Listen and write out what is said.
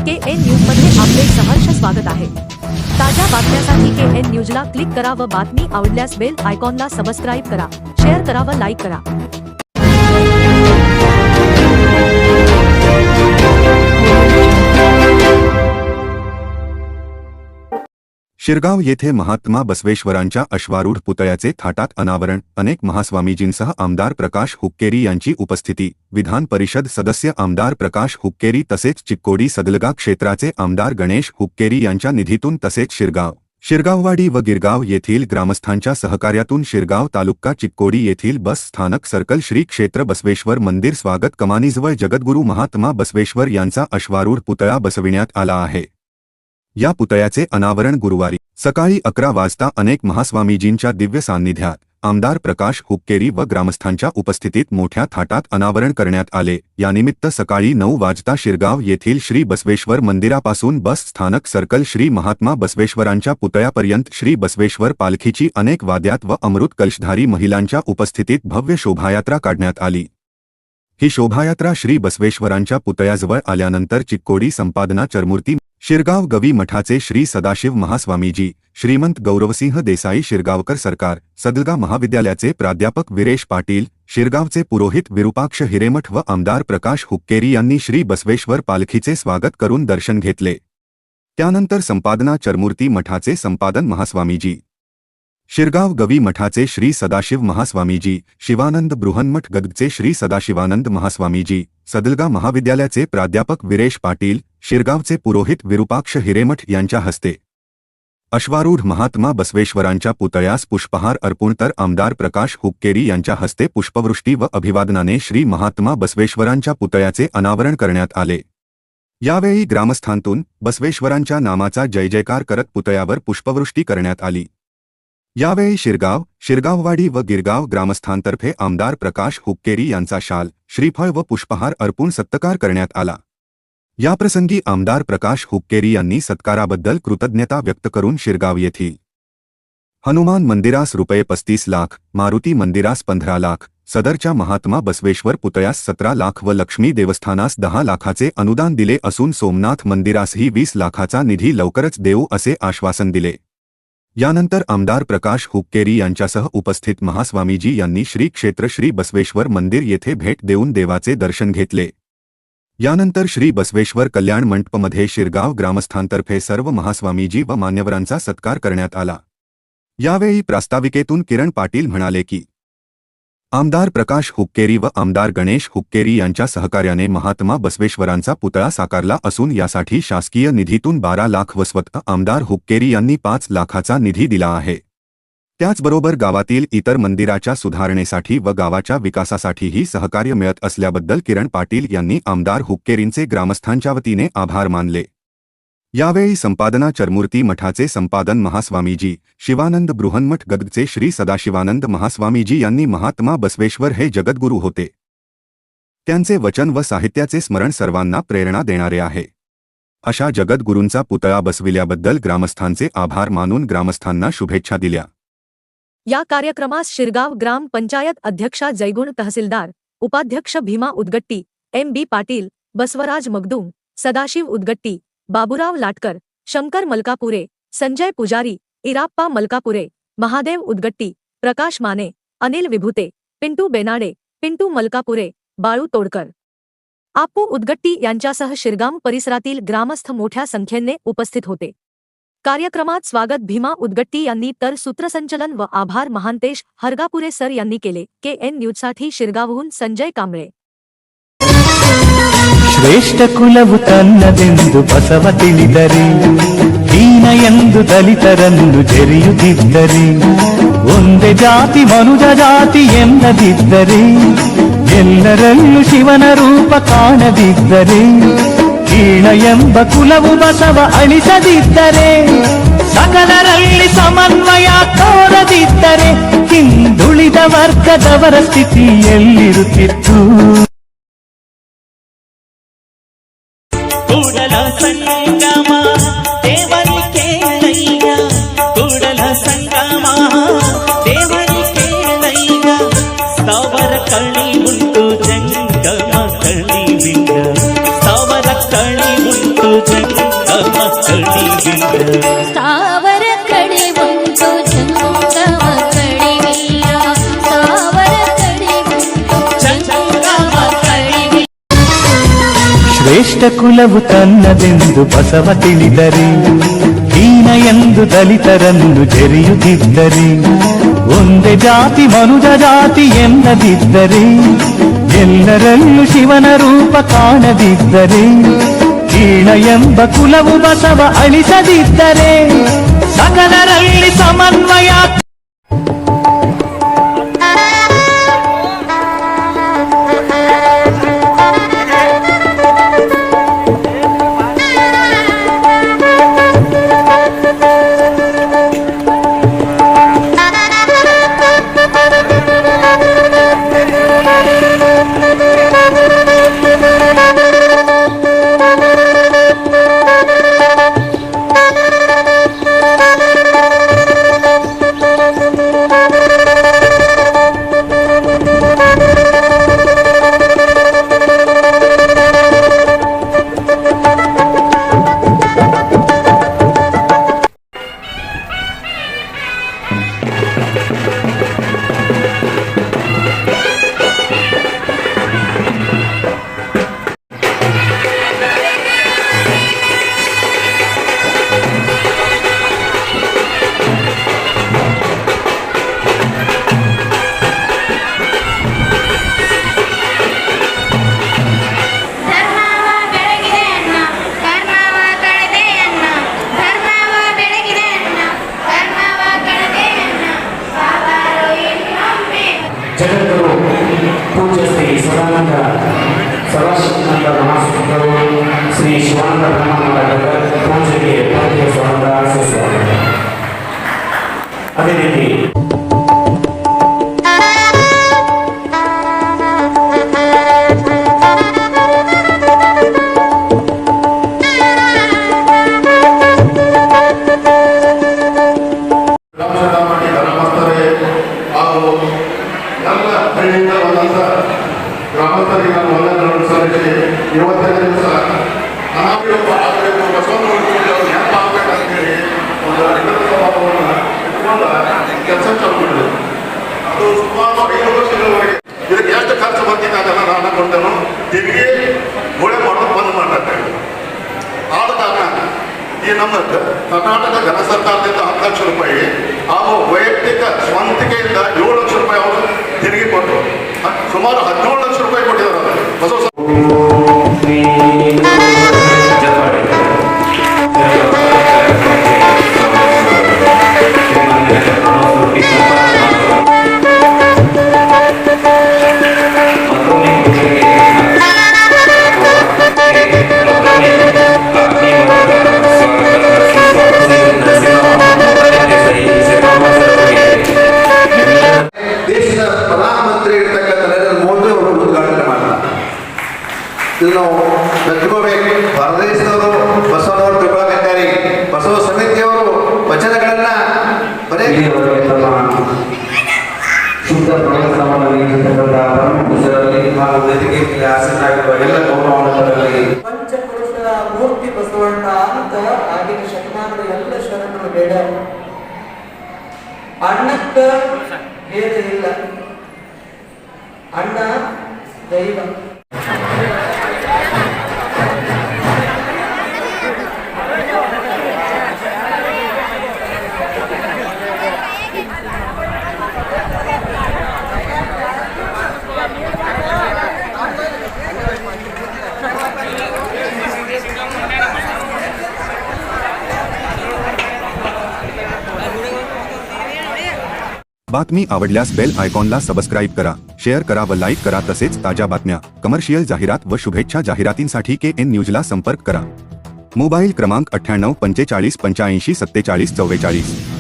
KN news मध्ये आपले सहर्ष स्वागत आहे। ताज्या बातम्यांसाठी KN न्यूजला क्लिक करा व बातमी आवडल्यास बेल आयकॉनला सबस्क्राइब करा, शेअर करा व लाईक करा। शिरगाव येथे महात्मा बसवेश्वरांच्या अश्वारूढ पुतळ्याचे थाटात अनावरण, अनेक महास्वामीजींसह आमदार प्रकाश हुक्केरी यांची उपस्थिती, विधान परिषद सदस्य आमदार प्रकाश हुक्केरी तसेच चिक्कोडी सदलगा क्षेत्राचे आमदार गणेश हुक्केरी यांच्या निधीतून तसेच शिरगाववाडी व गिरगाव येथील ग्रामस्थांच्या सहकार्यातून शिरगाव तालुका चिक्कोडी येथील बस स्थानक सर्कल श्री क्षेत्र बसवेश्वर मंदिर स्वागत कमानीजवळ जगद्गुरू महात्मा बसवेश्वर यांचा अश्वारूढ पुतळा बसविण्यात आला आहे। या पुतळ्याचे अनावरण गुरुवारी सकाळी 11 वाजता अनेक महास्वामीजींच्या दिव्य सान्निध्यात आमदार प्रकाश हुक्केरी व ग्रामस्थांच्या उपस्थितीत मोठ्या थाटात अनावरण करण्यात आले। यानिमित्त सकाळी 9 वाजता शिरगाव येथील श्री बसवेश्वर मंदिरापासून बस स्थानक सर्कल श्री महात्मा बसवेश्वरांच्या पुतळ्यापर्यंत श्री बसवेश्वर पालखीची अनेक वाद्यात व अमृत कलशधारी महिलांच्या उपस्थितीत भव्य शोभायात्रा काढण्यात आली। ही शोभायात्रा श्री बसवेश्वरांच्या पुतळ्याजवळ आल्यानंतर चिक्कोडी संपादना चरमूर्ती शिरगाव गवी मठाचे श्री सदाशिव महास्वामीजी, श्रीमंत गौरवसिंह देसाई शिरगावकर सरकार, सदलगा महाविद्यालयाचे प्राध्यापक वीरेश पाटील, शिरगावचे पुरोहित विरूपाक्ष हिरेमठ व आमदार प्रकाश हुक्केरी यांनी श्री बसवेश्वर पालखीचे स्वागत करून दर्शन घेतले। त्यानंतर संपादना चरमूर्ती मठाचे संपादन महास्वामीजी, शिरगाव गवी मठाचे श्री सदाशिव महास्वामीजी, शिवानंद बृहन्मठ गदगचे श्री सदाशिवानंद महास्वामीजी, सदलगा महाविद्यालयाचे प्राध्यापक वीरेश पाटील, शिरगावचे पुरोहित विरूपाक्ष हिरेमठ यांच्या हस्ते अश्वारूढ महात्मा बसवेश्वरांच्या पुतळ्यास पुष्पहार अर्पण तर आमदार प्रकाश हुक्केरी यांच्या हस्ते पुष्पवृष्टी व अभिवादनाने श्री महात्मा बसवेश्वरांच्या पुतळ्याचे अनावरण करण्यात आले। यावेळी ग्रामस्थांतून बसवेश्वरांच्या नामाचा जयजयकार करत पुतळ्यावर पुष्पवृष्टी करण्यात आली। यावेळी शिरगाववाडी व गिरगाव ग्रामस्थांतर्फे आमदार प्रकाश हुक्केरी यांचा शाल, श्रीफळ व पुष्पहार अर्पून सत्कार करण्यात आला। याप्रसंगी आमदार प्रकाश हुक्केरी यांनी सत्काराबद्दल कृतज्ञता व्यक्त करून शिरगाव येथील हनुमान मंदिरास ₹35 लाख, मारुती मंदिरास 15 लाख, सदरच्या महात्मा बसवेश्वर पुतळ्यास 17 लाख व लक्ष्मी देवस्थानास 10 लाखाचे अनुदान दिले असून सोमनाथ मंदिरासही 20 लाखाचा निधी लवकरच देऊ असे आश्वासन दिले। यानंतर आमदार प्रकाश हुक्केरी यांच्यासह उपस्थित महास्वामीजी यांनी श्री क्षेत्र श्री बसवेश्वर मंदिर येथे भेट देऊन देवाचे दर्शन घेतले। यानंतर श्री बसवेश्वर कल्याण मंडपमध्ये शिरगाव ग्रामस्थांतर्फे सर्व महास्वामीजी व मान्यवरांचा सत्कार करण्यात आला। यावेळी प्रास्ताविकेतून किरण पाटील म्हणाले की आमदार प्रकाश हुक्केरी व आमदार गणेश हुक्केरी यांच्या सहकार्याने महात्मा बसवेश्वरांचा पुतळा साकारला असून यासाठी शासकीय निधीतून 12 लाख व स्वतः आमदार हुक्केरी यांनी 5 लाखाचा निधी दिला आहे। त्याचबरोबर गावातील इतर मंदिराच्या सुधारणेसाठी व गावाच्या विकासासाठीही सहकार्य मिळत असल्याबद्दल किरण पाटील यांनी आमदार हुक्केरींचे ग्रामस्थांच्या वतीने आभार मानले। यावेळी संपादना चरमूर्ती मठाचे संपादन महास्वामीजी, शिवानंद बृहन्मठ गदगचे श्री सदाशिवानंद महास्वामीजी यांनी महात्मा बसवेश्वर हे जगद्गुरू होते, त्यांचे वचन व साहित्याचे स्मरण सर्वांना प्रेरणा देणारे आहे, अशा जगद्गुरूंचा पुतळा बसविल्याबद्दल ग्रामस्थांचे आभार मानून ग्रामस्थांना शुभेच्छा दिल्या। या कार्यक्रमास शिरगाव ग्राम पंचायत अध्यक्षा जयगुण तहसीलदार, उपाध्यक्ष भीमा उदगट्टी, MB पाटील, बसवराज मगदूम, सदाशिव उदगट्टी, बाबूराव लाटकर, शंकर मलकापुरे, संजय पुजारी, इराप्पा मलकापुरे, महादेव उदगट्टी, प्रकाश माने, अनिल विभूते, पिंटू बेनाडे, पिंटू मलकापुरे, बाळू तोडकर, आपू उदगट्टी यांच्यासह शिरगाव परिसरातील ग्रामस्थ मोठ्या संख्येने उपस्थित होते। कार्यक्रमात स्वागत भीमा उदगट्टी यांनी तर सूत्रसंचलन व आभार महांतेश हरगापुरे सर यांनी केले। KN न्यूजसाठी शिरगावहून संजय कांबळे। ಶ್ರೇಷ್ಠ ಕುಲವು ತನ್ನದೆಂದು ಬಸವ ತಿಳಿದರೆ, ಹೀನ ಎಂದು ದಲಿತರನ್ನು ಜರಿಯುತ್ತಿದ್ದರೆ, ಒಂದೇ ಜಾತಿ ಮನುಜ ಜಾತಿ ಎನ್ನದಿದ್ದರೆ, ಎಲ್ಲರಲ್ಲೂ ಶಿವನ ರೂಪ ಕಾಣದಿದ್ದರೆ, ಕೀಳ ಎಂಬ ಕುಲವು ಬಸವ ಅಳಿಸದಿದ್ದರೆ, ಸಕಲರಲ್ಲಿ ಸಮನ್ವಯ ತೋರದಿದ್ದರೆ, ಹಿಂದುಳಿದ ವರ್ಗದವರ ಸ್ಥಿತಿ ಎಲ್ಲಿರುತ್ತಿತ್ತು? ಕೂಡಲ ಸಂಗಮ ದೇವರಿ ಕೇಳಯ್ಯ, ಕೂಡಲ ಸಂಗಮ ದೇವರಿ ಕೇಳಯ್ಯ, ಸ್ಥಾವರ ಕಳಿ ಉಂಟು ಜಂಗಮ ಕಳಿವಿಂಗ, ಸ್ಥಾವರ ಕಳಿ ಉಂಟು ಜಂಗಮ ಕಡಿವಿಯ ಸ್ಥಾವರ ಕಡೆ ಉಂಟು ಜಂಗಮ ಕಡಿವಿಯ ಸ್ಥಾವರ ಕಡೆ ಉಂಟು ಜಂಗಮ ಕಡಿವಿಯ ಶ್ರೇಷ್ಠ ಕುಲವು ತನ್ನದೆಂದು ಬಸವ ತಿಳಿದರೆ ಹೀನ ಎಂದು ದಲಿತರನ್ನು ಜರಿಯುತ್ತಿದ್ದರೆ ಒಂದೇ ಜಾತಿ ಮನುಜ ಜಾತಿ ಎನ್ನದಿದ್ದರೆ ಎಲ್ಲರಲ್ಲೂ ಶಿವನ ರೂಪ ಕಾಣದಿದ್ದರೆ ಹೀನ ಎಂಬ ಕುಲವು ಬಸವ ಅಳಿಸದಿದ್ದರೆ ಸಕಲರಲ್ಲಿ ಸಮನ್ವಯ ಧರ್ಮವ ಬೆಳಗಿದೆ ಅನ್ನ ಕರ್ಮವ ಕಳೆದೆ ಅನ್ನ ಧರ್ಮವ ಬೆಳಗಿದೆ ಅನ್ನ ಕರ್ಮವ ಕಳೆದೆ ಅನ್ನ ಸಾವಾರು ಇನ್ನೊಮ್ಮೆ ಜಗದ್ಗುರು ಪೂಜ್ಯ ಶ್ರೀ ಸದಾನಂದ ಸರ್ವಶಕ್ತಿನಂದ ಮಹಾಸ್ವಾಮಿಗಳು ಶ್ರೀ ಶಿವಾನಂದ ಬ್ರಹ್ಮಾನಂದ ಪೂಜೆಗೆ ಭಾರತೀಯ ಸ್ವಾಗತ ಸುಸ್ವಾಗತ. ಅದೇ ರೀತಿ ರಾಮಚಂದ್ರಮಣಿ ಧರ್ಮಸ್ಥರೇ ಹಾಗೂ ಎಲ್ಲ ಹಳ್ಳಿಯಿಂದ ಬಂದಂಥ ಗ್ರಾಮಸ್ಥರಿಗೆ ನಾನು ವಂದನೆಗಳನ್ನು ಸಲ್ಲಿಸಿ ಇವತ್ತಿನ ದಿವಸ ನಾವಿರಬೇಕು ಆಗಬೇಕು ಬಸವನಗುಡಿ ಅವರು ನೆನಪಾಗಬೇಕಂತ ಹೇಳಿ ಒಂದು ಲಿಖಿತ ಸ್ವಭಾವವನ್ನು ಇಟ್ಕೊಂಡು ಕೆಲಸ ಚಾಲು ಮಾಡಿದ್ರು. ಅದು ಸುಮಾರು 5 ವರ್ಷಗಳವರೆಗೆ ಇದಕ್ಕೆ ಎಷ್ಟು ಖರ್ಚು ಬರ್ತಿದೆ ಅದನ್ನು ನಾನು ಕೊಟ್ಟನು ತಿರುಗಿ ಗೋಳೆ ಮಾಡೋದು ಬಂದ್ ಮಾಡ್ತಾರೆ. ಆದ ಕಾರಣ ಈ ನಮ್ಮ ಕರ್ನಾಟಕ ಜನ ಸರ್ಕಾರದಿಂದ 10 ಲಕ್ಷ ರೂಪಾಯಿ ಹಾಗೂ ವೈಯಕ್ತಿಕ ಸ್ವಂತಿಕೆಯಿಂದ 7 ಲಕ್ಷ ರೂಪಾಯಿ ಅವರು ತಿರುಗಿ ಕೊಟ್ಟರು. ಸುಮಾರು 17 ಲಕ್ಷ ರೂಪಾಯಿ ಕೊಟ್ಟಿದ್ದಾರೆ ಬಸವ ಶ್ರೀ ಜಪಾಡಿ ದೇಶದ ಪ್ರಧಾನಮಂತ್ರಿ ಇರ್ತಕ್ಕಂಥ ನರೇಂದ್ರ ಮೋದಿ ಅವರು ಉದ್ಘಾಟನೆ ಮಾಡ್ತಾರೆ. ಇದು ನಾವು ಮೆಚ್ಕೋಬೇಕು. ಹೊರದೇಶದವರು ಬಸವನವರು ತಿಳ್ಕೊಳಕತ್ತಾರೆ. ಬಸವ ಸಮಿತಿಯವರು ವಚನಗಳನ್ನ ಬರೀ ಇಲ್ಲಿಯವರೆಗೆ ತಮ್ಮ ಶುದ್ಧ ಪ್ರವೇಶವನ್ನು ನೀಡಿರ್ತಕ್ಕಂಥ ಪರಮಪೂಜ್ಯರಲ್ಲಿ ಹಾಗೂ ವೇದಿಕೆ ಮೇಲೆ ಆಸೀನರಾಗಿರುವ ಎಲ್ಲ ಗೌರವಾನ್ವಿತರಲ್ಲಿ ಪಂಚಪುರುಷರ ಮೂರ್ತಿ ಬಸವಣ್ಣ ಅಂತ ಆಗಿನ ಶತಮಾನದ ಎಲ್ಲ ಶರಣರು ಬೇಡ. ಅಣ್ಣಕ್ಕ ಭೇದ ಇಲ್ಲ, ಅಣ್ಣ ದೈವ. बातमी आवडल्यास बेल आयकॉनला सबस्क्राईब करा, शेअर करा व लाईक करा. तसेच ताज्या बातम्या, कमर्शियल जाहिरात व शुभेच्छा जाहिरातींसाठी KN न्यूजला संपर्क करा. मोबाईल क्रमांक 98 45 85 47 44.